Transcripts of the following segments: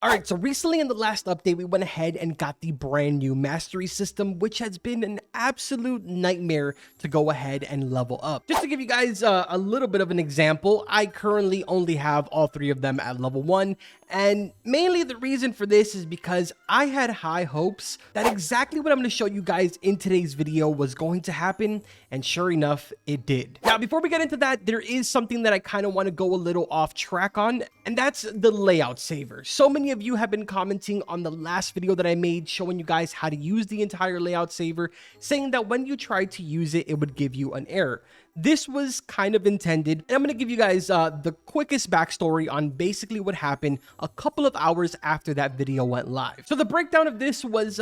All right, so recently in the last update, we went ahead and got the brand new mastery system, which has been an absolute nightmare to go ahead and level up. Just to give you guys a little bit of an example, I currently only have all three of them at level 1. And mainly the reason for this is because I had high hopes that exactly what I'm going to show you guys in today's video was going to happen. And sure enough, it did. Now, before we get into that, there is something that I kind of want to go a little off track on, and that's the layout saver. So many of you have been commenting on the last video that I made showing you guys how to use the entire layout saver, saying that when you tried to use it, it would give you an error. This was kind of intended, and I'm going to give you guys the quickest backstory on basically what happened a couple of hours after that video went live. So the breakdown of this was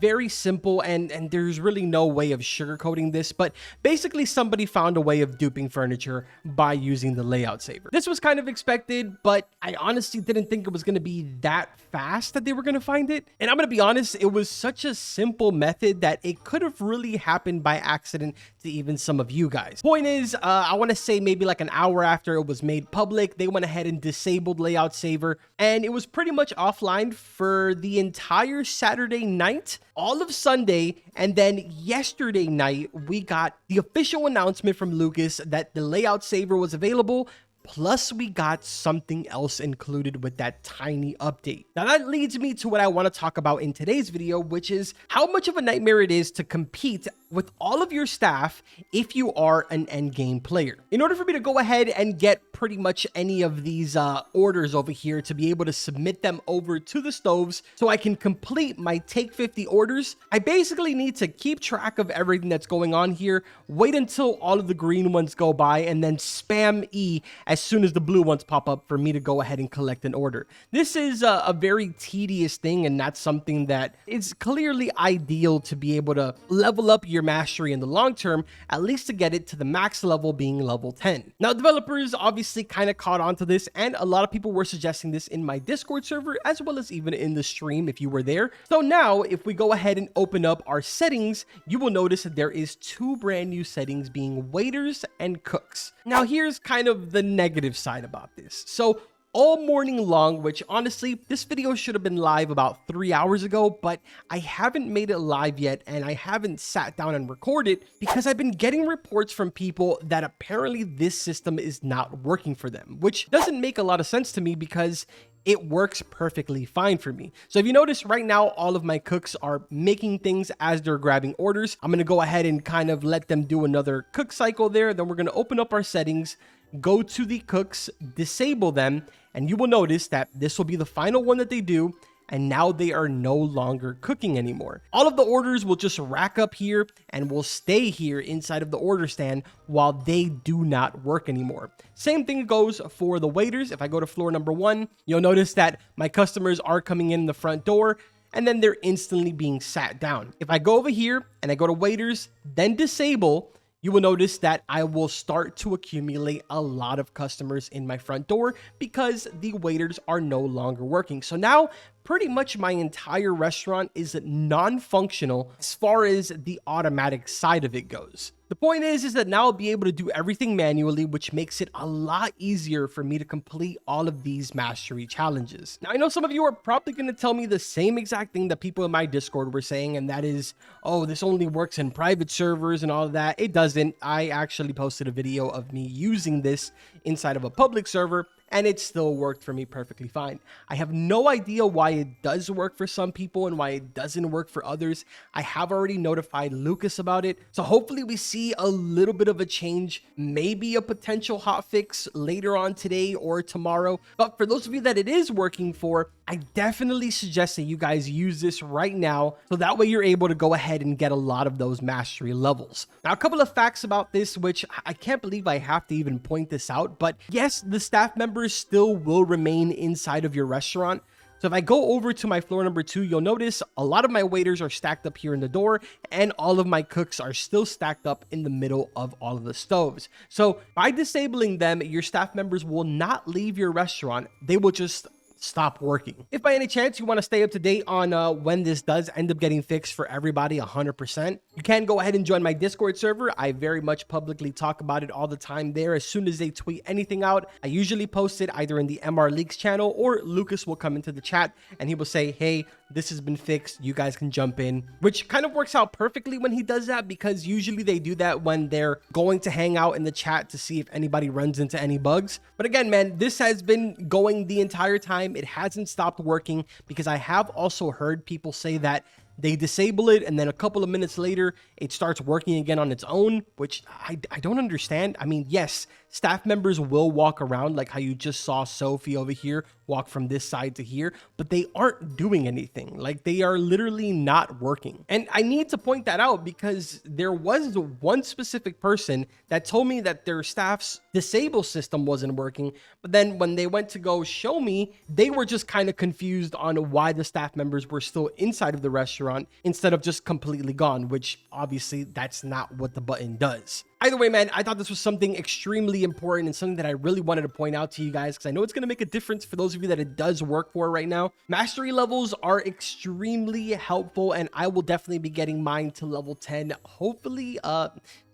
very simple, and there's really no way of sugarcoating this, but basically somebody found a way of duping furniture by using the layout saver. This was kind of expected, but I honestly didn't think it was going to be that fast that they were going to find it. And I'm going to be honest, it was such a simple method that it could have really happened by accident to even some of you guys. Point is, I want to say maybe like an hour after it was made public, they went ahead and disabled layout saver, and it was pretty much offline for the entire Saturday night, all of Sunday, and then yesterday night we got the official announcement from Lucas that the layout saver was available. Plus, we got something else included with that tiny update. Now, that leads me to what I want to talk about in today's video, which is how much of a nightmare it is to compete with all of your staff if you are an endgame player. In order for me to go ahead and get pretty much any of these orders over here to be able to submit them over to the stoves so I can complete my take 50 orders, I basically need to keep track of everything that's going on here, wait until all of the green ones go by, and then spam E as soon as the blue ones pop up for me to go ahead and collect an order. This is a very tedious thing, and that's something that is clearly ideal to be able to level up your mastery in the long term, at least to get it to the max level being level 10. Now, developers obviously kind of caught on to this, and a lot of people were suggesting this in my Discord server, as well as even in the stream if you were there. So now, if we go ahead and open up our settings, you will notice that there is two brand new settings being waiters and cooks. Now, here's kind of the negative side about this. So all morning long, which honestly, this video should have been live about 3 hours ago, but I haven't made it live yet, and I haven't sat down and recorded because I've been getting reports from people that apparently this system is not working for them, which doesn't make a lot of sense to me because it works perfectly fine for me. So if you notice right now, all of my cooks are making things as they're grabbing orders. I'm going to go ahead and kind of let them do another cook cycle there. Then we're going to open up our settings, go to the cooks, disable them, and you will notice that this will be the final one that they do, and now they are no longer cooking anymore. All of the orders will just rack up here and will stay here inside of the order stand while they do not work anymore. Same thing goes for the waiters. If I go to floor number 1, you'll notice that my customers are coming in the front door, and then they're instantly being sat down. If I go over here and I go to waiters, then disable, you will notice that I will start to accumulate a lot of customers in my front door because the waiters are no longer working. So now pretty much my entire restaurant is non-functional as far as the automatic side of it goes. The point is that now I'll be able to do everything manually, which makes it a lot easier for me to complete all of these mastery challenges. Now, I know some of you are probably going to tell me the same exact thing that people in my Discord were saying, and that is, oh, this only works in private servers and all of that. It doesn't. I actually posted a video of me using this inside of a public server, and it still worked for me perfectly fine. I have no idea why it does work for some people and why it doesn't work for others. I have already notified Lucas about it, so hopefully we see a little bit of a change, maybe a potential hotfix later on today or tomorrow. But for those of you that it is working for, I definitely suggest that you guys use this right now, so that way you're able to go ahead and get a lot of those mastery levels. Now, a couple of facts about this, which I can't believe I have to even point this out, but yes, the staff members still will remain inside of your restaurant. So if I go over to my floor number 2, you'll notice a lot of my waiters are stacked up here in the door, and all of my cooks are still stacked up in the middle of all of the stoves. So by disabling them, your staff members will not leave your restaurant. They will just stop working. If by any chance you want to stay up to date on when this does end up getting fixed for everybody 100%, you can go ahead and join my Discord server. I very much publicly talk about it all the time there. As soon as they tweet anything out, I usually post it either in the MR Leaks channel, or Lucas will come into the chat and he will say, hey, this has been fixed, you guys can jump in, which kind of works out perfectly when he does that, because usually they do that when they're going to hang out in the chat to see if anybody runs into any bugs. But again, man, this has been going the entire time. It hasn't stopped working, because I have also heard people say that they disable it and then a couple of minutes later it starts working again on its own, which I don't understand. I mean, yes, staff members will walk around like how you just saw Sophie over here walk from this side to here, but they aren't doing anything. Like, they are literally not working. And I need to point that out, because there was one specific person that told me that their staff's disable system wasn't working, but then when they went to go show me, they were just kind of confused on why the staff members were still inside of the restaurant instead of just completely gone, which obviously that's not what the button does. Either way, man, I thought this was something extremely important and something that I really wanted to point out to you guys, because I know it's going to make a difference for those of you that it does work for right now. Mastery levels are extremely helpful, and I will definitely be getting mine to level 10. Hopefully,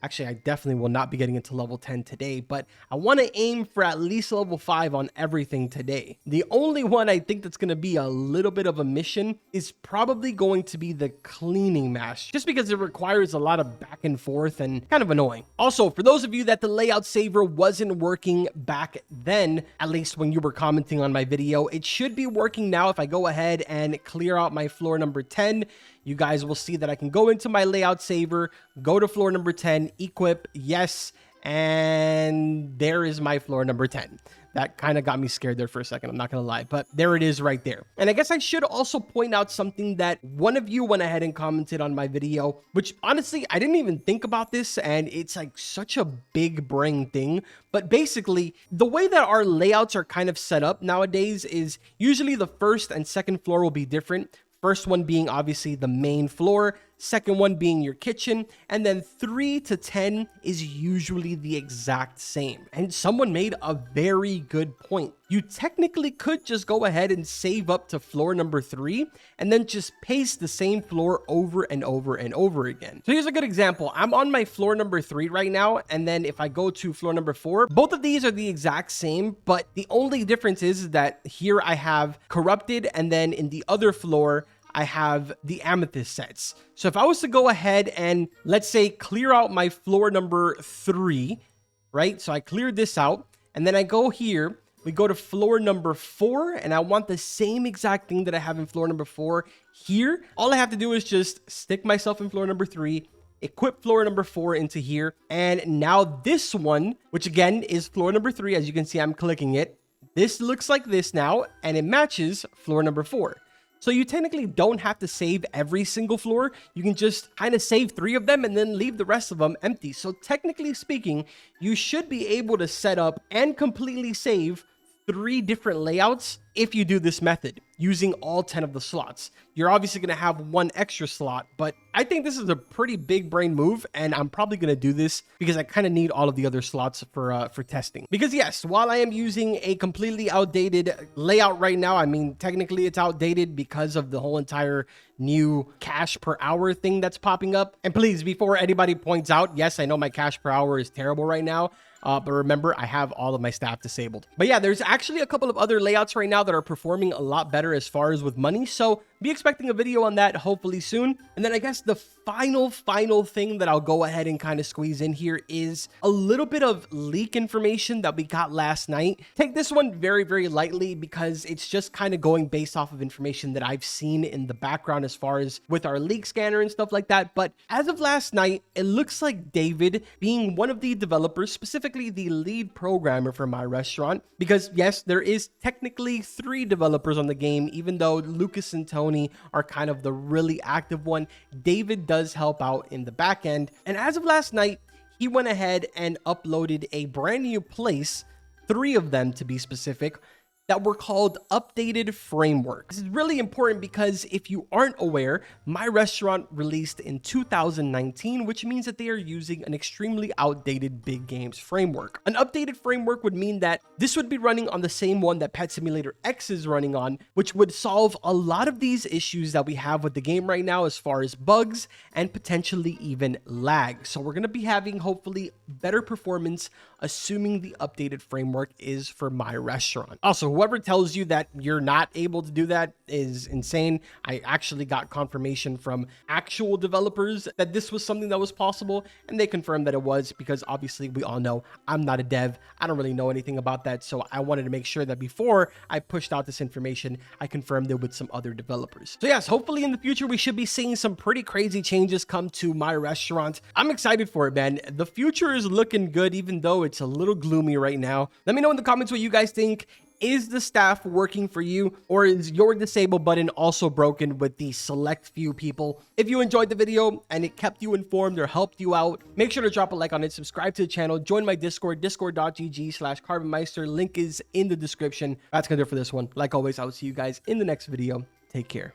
actually, I definitely will not be getting into level 10 today, but I want to aim for at least level 5 on everything today. The only one I think that's going to be a little bit of a mission is probably going to be the cleaning mask, just because it requires a lot of back and forth and kind of annoying. Also, for those of you that the layout saver wasn't working back then, at least when you were commenting on my video, it should be working now. If I go ahead and clear out my floor number 10, you guys will see that I can go into my layout saver, go to floor number 10, equip, yes, and there is my floor number 10. That kind of got me scared there for a second, I'm not gonna lie, but there it is right there. And I guess I should also point out something that one of you went ahead and commented on my video, which honestly, I didn't even think about this, and it's like such a big brain thing. But basically, the way that our layouts are kind of set up nowadays is usually the first and second floor will be different. First one being obviously the main floor, second one being your kitchen, and then 3 to 10 is usually the exact same. And someone made a very good point. You technically could just go ahead and save up to floor number 3 and then just paste the same floor over and over and over again. So here's a good example. I'm on my floor number 3 right now, and then if I go to floor number 4, both of these are the exact same, but the only difference is that here I have corrupted, and then in the other floor I have the amethyst sets. So if I was to go ahead and, let's say, clear out my floor number 3, right? So I cleared this out, and then I go here, we go to floor number 4, and I want the same exact thing that I have in floor number 4 here. All I have to do is just stick myself in floor number 3, equip floor number 4 into here, and now this one, which again is floor number 3, as you can see, I'm clicking it. This looks like this now, and it matches floor number 4. So you technically don't have to save every single floor. You can just kind of save 3 of them and then leave the rest of them empty. So technically speaking, you should be able to set up and completely save 3 different layouts if you do this method using all 10 of the slots. You're obviously going to have 1 extra slot, but I think this is a pretty big brain move, and I'm probably going to do this because I kind of need all of the other slots for testing. Because yes, while I am using a completely outdated layout right now, I mean, technically it's outdated because of the whole entire new cash per hour thing that's popping up. And please, before anybody points out, yes, I know my cash per hour is terrible right now, but remember, I have all of my staff disabled. But yeah, there's actually a couple of other layouts right now that are performing a lot better as far as with money. So be expecting a video on that hopefully soon. And then I guess the final thing that I'll go ahead and kind of squeeze in here is a little bit of leak information that we got last night. Take this one very, very lightly because it's just kind of going based off of information that I've seen in the background as far as with our leak scanner and stuff like that. But as of last night, it looks like David, being one of the developers, specifically the lead programmer for my restaurant, because yes, there is technically 3 developers on the game, even though Lucas and Tony are kind of the really active one. David does help out in the back end. And as of last night, he went ahead and uploaded a brand new place, 3 of them to be specific, that were called updated framework. This is really important because if you aren't aware, My Restaurant released in 2019, which means that they are using an extremely outdated big games framework. An updated framework would mean that this would be running on the same one that Pet Simulator X is running on, which would solve a lot of these issues that we have with the game right now as far as bugs and potentially even lag. So we're going to be having hopefully better performance, assuming the updated framework is for My Restaurant. Also, whoever tells you that you're not able to do that is insane. I actually got confirmation from actual developers that this was something that was possible, and they confirmed that it was, because obviously we all know I'm not a dev. I don't really know anything about that, so I wanted to make sure that before I pushed out this information, I confirmed it with some other developers. So yes, hopefully in the future we should be seeing some pretty crazy changes come to My Restaurant. I'm excited for it, man. The future is looking good, even though it's a little gloomy right now. Let me know in the comments what you guys think. Is the staff working for you, or is your disable button also broken with the select few people? If you enjoyed the video and it kept you informed or helped you out, make sure to drop a like on it, subscribe to the channel, join my Discord, discord.gg/carbonmeister. Link is in the description. That's gonna do it for this one. Like always, I will see you guys in the next video. Take care.